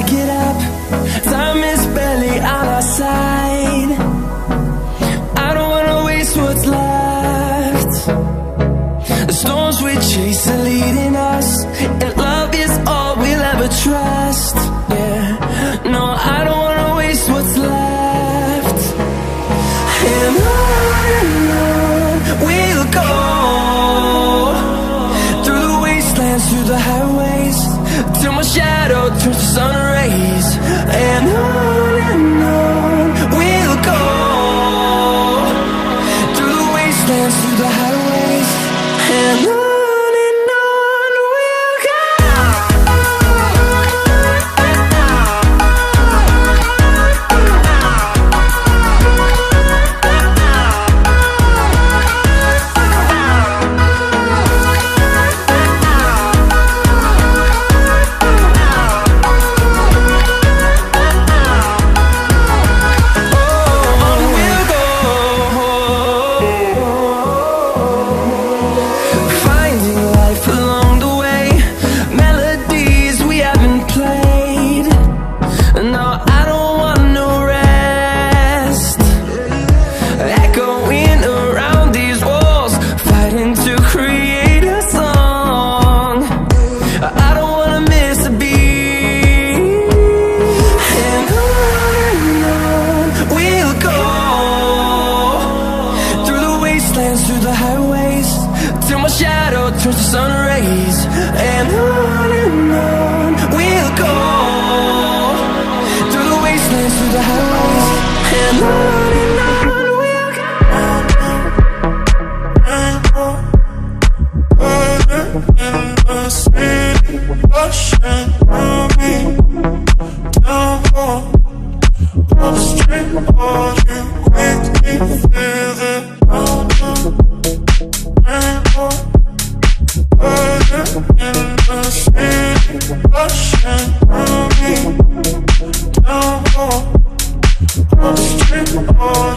get up, time is barely on our side. I don't wanna waste what's left. The storms we chase are leading us, and love is all we'll ever trust. Yeah, no, I don't wanna waste what's left. And on we'll go, through the wastelands, through the highways, till my shadow turns to sun rays. And on we'll go, through the wastelands, through the highways, and on we'll go. Through the highways, till my shadow turns to sun rays. And on we'll go, through the wastelands, through the highways, and on we'll go. In the city, rushing through me, down the street, all you make me feel it. In the city, rushing through me, down the street.